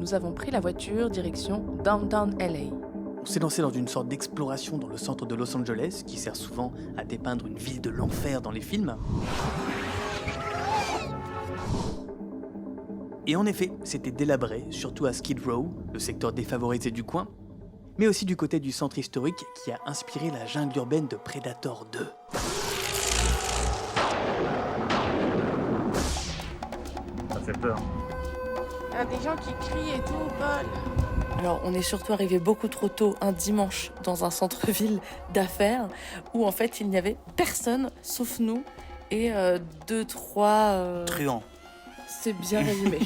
nous avons pris la voiture direction Downtown LA. On s'est lancé dans une sorte d'exploration dans le centre de Los Angeles, qui sert souvent à dépeindre une ville de l'enfer dans les films. Et en effet, c'était délabré, surtout à Skid Row, le secteur défavorisé du coin, mais aussi du côté du centre historique qui a inspiré la jungle urbaine de Predator 2. Ça fait peur. Il y a des gens qui crient et tout, Paul. Alors, on est surtout arrivé beaucoup trop tôt un dimanche dans un centre-ville d'affaires où en fait il n'y avait personne sauf nous et deux, trois... Truand. C'est bien résumé.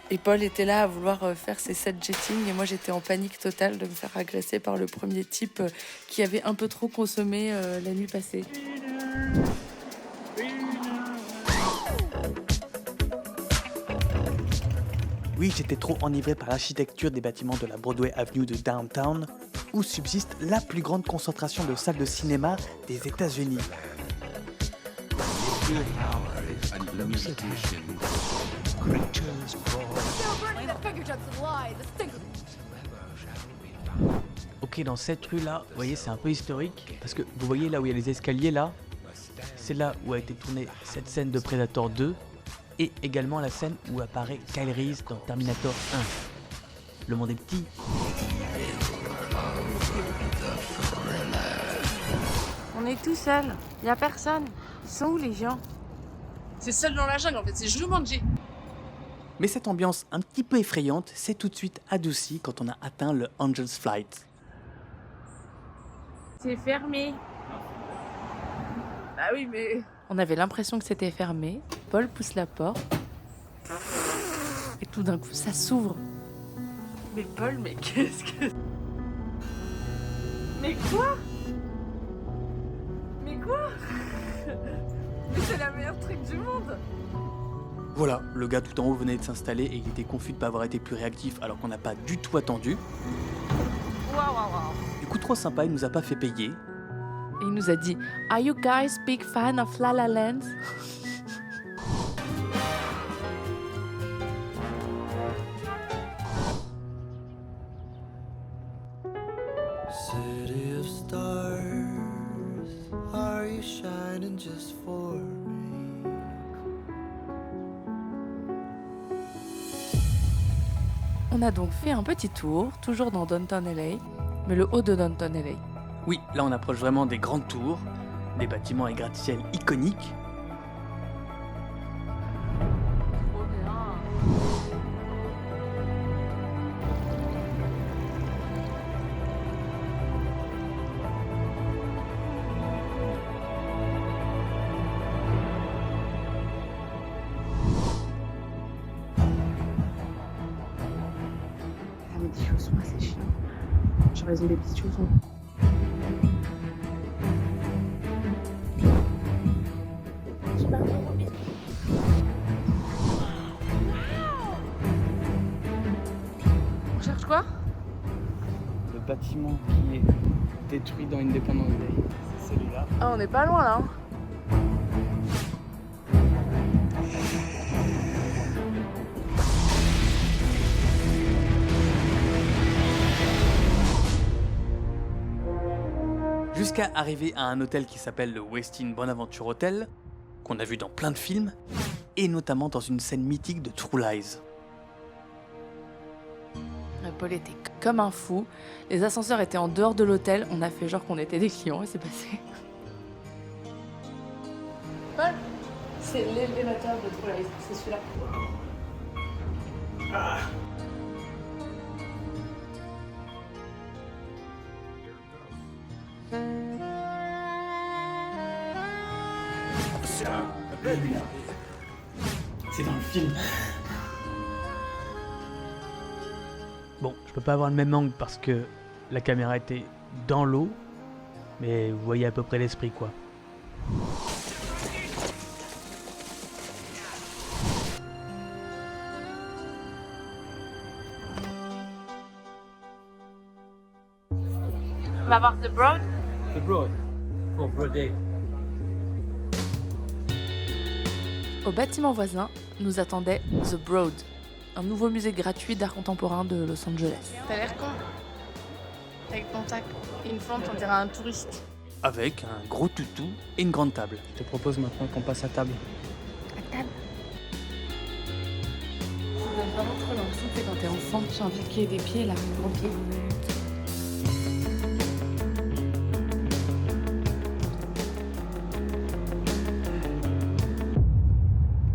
Et Paul était là à vouloir faire ses sets jetting et moi j'étais en panique totale de me faire agresser par le premier type qui avait un peu trop consommé la nuit passée. Oui, j'étais trop enivré par l'architecture des bâtiments de la Broadway Avenue de Downtown, où subsiste la plus grande concentration de salles de cinéma des États-Unis. Ok, dans cette rue-là, vous voyez, c'est un peu historique, parce que vous voyez là où il y a les escaliers là, c'est là où a été tournée cette scène de Predator 2, et également la scène où apparaît Kyle Reese dans Terminator 1. Le monde est petit. On est tout seul, il y a personne. Ils sont où les gens? C'est seul dans la jungle en fait, c'est Jumanji. Mais cette ambiance un petit peu effrayante s'est tout de suite adoucie quand on a atteint le Angel's Flight. C'est fermé. Bah oui mais... On avait l'impression que c'était fermé. Paul pousse la porte. Et tout d'un coup, ça s'ouvre. Mais Paul, mais qu'est-ce que... Mais quoi? Mais quoi? Mais c'est la meilleure truc du monde. Voilà, le gars tout en haut venait de s'installer et il était confus de ne pas avoir été plus réactif alors qu'on n'a pas du tout attendu. Waouh. Du coup, trop sympa, il nous a pas fait payer. Et il nous a dit « Are you guys big fan of La La Land ?» City of stars, are you shining just for me? On a donc fait un petit tour, toujours dans Downtown LA, mais le haut de Downtown LA. Oui, là on approche vraiment des grandes tours, des bâtiments et gratte-ciel iconiques. Trop bien. Ah mais des chaussons, c'est chiant. J'aurais raison des petits chaussons. On cherche quoi? Le bâtiment qui est détruit dans Independence Day, c'est celui-là. Ah on est pas loin là. Jusqu'à arriver à un hôtel qui s'appelle le Westin Bonaventure Hotel, qu'on a vu dans plein de films, et notamment dans une scène mythique de True Lies. Paul était comme un fou. Les ascenseurs étaient en dehors de l'hôtel. On a fait genre qu'on était des clients et c'est passé. Paul, c'est l'élévateur de True Lies, c'est celui-là. C'est dans le film. Bon, je peux pas avoir le même angle parce que la caméra était dans l'eau, mais vous voyez à peu près l'esprit quoi. On va voir The Broad. The Broad. Oh, Broadway. Au bâtiment voisin, nous attendait The Broad, un nouveau musée gratuit d'art contemporain de Los Angeles. T'as l'air con. Avec ton sac et une fente, on dirait un touriste. Avec un gros toutou et une grande table. Je te propose maintenant qu'on passe à table. Ça donne vraiment trop l'impression que quand t'es enfant, j'ai envie qu'il y ait des pieds là, gros pieds.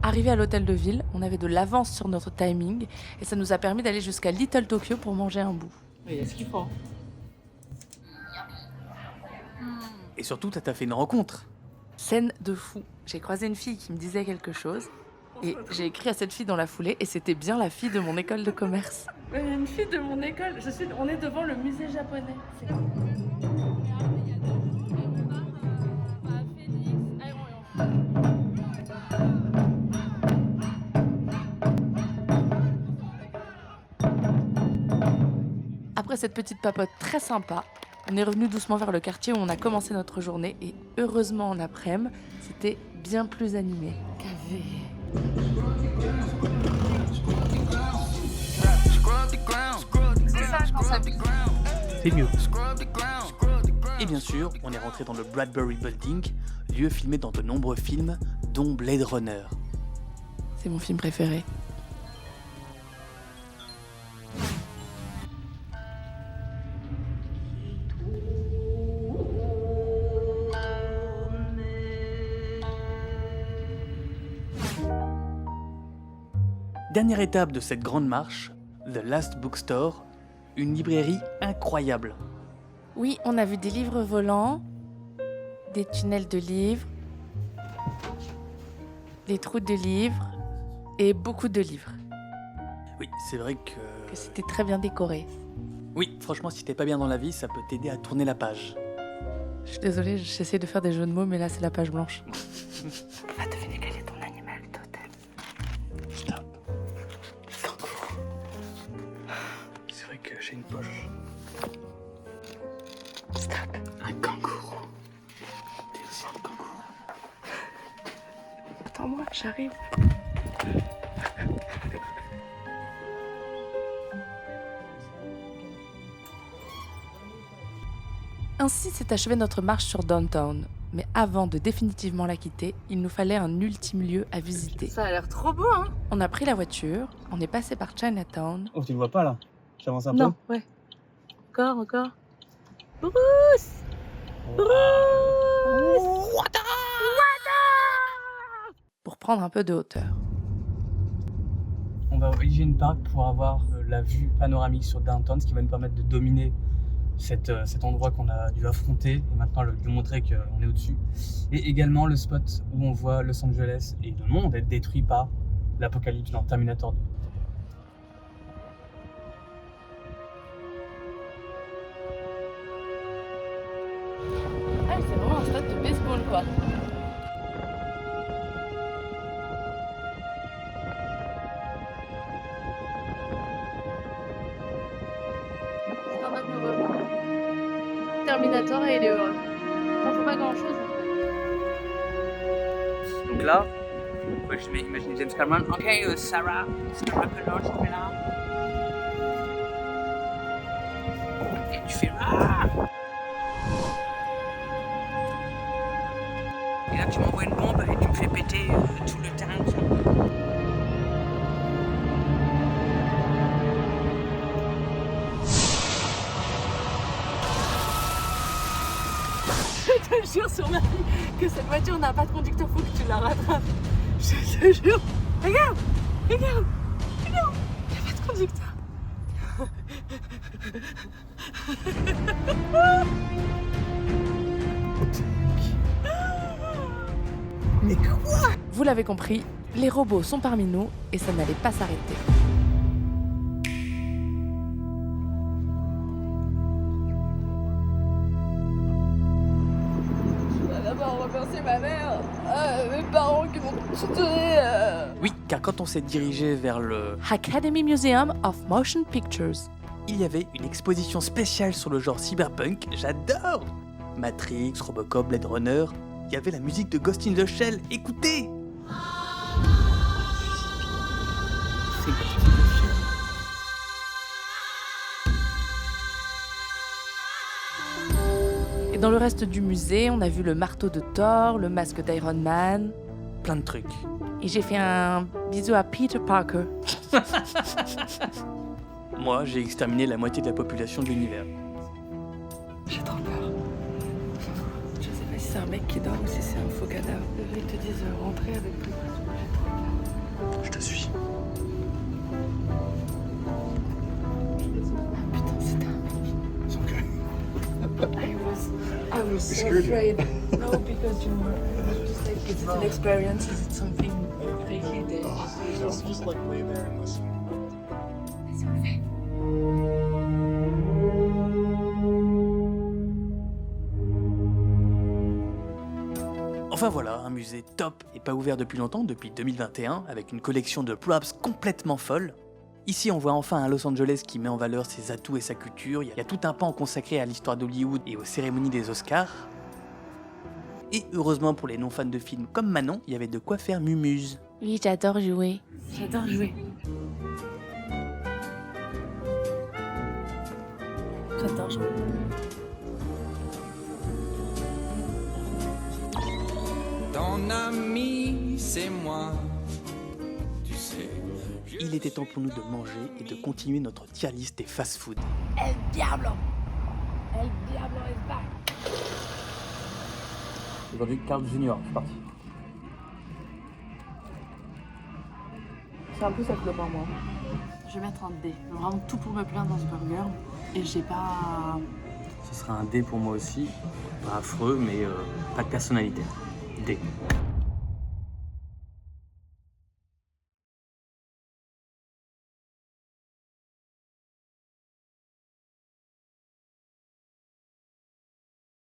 Arrivé à l'hôtel de ville, on avait de l'avance sur notre timing et ça nous a permis d'aller jusqu'à Little Tokyo pour manger un bout. Il y a ce qu'il faut. Et surtout, t'as fait une rencontre. Scène de fou. J'ai croisé une fille qui me disait quelque chose et j'ai écrit à cette fille dans la foulée et c'était bien la fille de mon école de commerce. Une fille de mon école, on est devant le musée japonais. Après cette petite papote très sympa, on est revenu doucement vers le quartier où on a commencé notre journée et heureusement en après-midi, c'était bien plus animé. C'est ça quand ça pique. C'est mieux. Et bien sûr, on est rentré dans le Bradbury Building, lieu filmé dans de nombreux films, dont Blade Runner. C'est mon film préféré. Dernière étape de cette grande marche, The Last Bookstore, une librairie incroyable. Oui, on a vu des livres volants, des tunnels de livres, des trous de livres et beaucoup de livres. Oui, c'est vrai que... C'était très bien décoré. Oui, franchement, si t'es pas bien dans la vie, ça peut t'aider à tourner la page. Je suis désolée, j'essaie de faire des jeux de mots, mais là c'est la page blanche. Va deviner quel est ton animal totem. Stop. C'est vrai que j'ai une poche. Stop. Un kangourou. T'es aussi un kangourou. Attends-moi, j'arrive. Ainsi s'est achevée notre marche sur Downtown. Mais avant de définitivement la quitter, il nous fallait un ultime lieu à visiter. Ça a l'air trop beau, hein. On a pris la voiture, on est passé par Chinatown. Oh, tu le vois pas là? J'avance un Non, peu. ouais. Encore. Bruce. Pour prendre un peu de hauteur. On va au Hygiene Park pour avoir la vue panoramique sur Downtown, ce qui va nous permettre de dominer cet endroit qu'on a dû affronter et maintenant lui montrer qu'on est au-dessus. Et également le spot où on voit Los Angeles et le monde être détruit par l'apocalypse dans Terminator 2. Ah, c'est vraiment un stade de baseball, quoi. C'est un homme heureux. Terminator et il est heureux. T'en fais pas grand-chose. Donc là, je vais imaginer James Cameron. Ok, Sarah, Sarah Connor, tu fais là. Et tu fais là. Et là, tu m'envoies une bombe et tu me fais péter tout le terrain. Je te jure sur ma vie que cette voiture n'a pas de conducteur, faut que tu la rattrapes. Je te jure. Regarde, il n'y a pas de conducteur. Mais quoi? Vous l'avez compris, les robots sont parmi nous et ça n'allait pas s'arrêter. D'abord remercier ma mère, mes parents qui m'ont tout donné. Oui, car quand on s'est dirigé vers le... Academy Museum of Motion Pictures. Il y avait une exposition spéciale sur le genre cyberpunk, j'adore! Matrix, Robocop, Blade Runner, il y avait la musique de Ghost in the Shell, écoutez! C'est Ghost in the Shell. Dans le reste du musée, on a vu le marteau de Thor, le masque d'Iron Man. Plein de trucs. Et j'ai fait un bisou à Peter Parker. Moi, j'ai exterminé la moitié de la population de l'univers. J'ai trop peur. Je sais pas si c'est un mec qui dort ou si c'est un faux cadavre. Ils te disent rentrer avec précaution. J'ai trop peur. Je te suis. Ah putain, c'était un mec. It's okay. I was so afraid. No, because you were just like, is it an experience? Is it something crazy? Just like lay there and listen. C'est parfait. Enfin voilà, un musée top et pas ouvert depuis longtemps, depuis 2021, avec une collection de props complètement folle. Ici, on voit enfin un Los Angeles qui met en valeur ses atouts et sa culture. Il y a tout un pan consacré à l'histoire d'Hollywood et aux cérémonies des Oscars. Et heureusement pour les non-fans de films comme Manon, il y avait de quoi faire mumuse. Oui, j'adore jouer. J'adore jouer. J'adore jouer. Ton ami, c'est moi. Tu sais. Il était temps pour nous de manger et de continuer notre tier list des fast-food. El Diablo is back. Aujourd'hui, Carl Junior, c'est parti. C'est un peu ça que le pain, moi. Je vais mettre un D. J'ai vraiment tout pour me plaire dans ce burger. Et j'ai pas... Ce sera un D pour moi aussi. Pas affreux, mais pas de personnalité. D.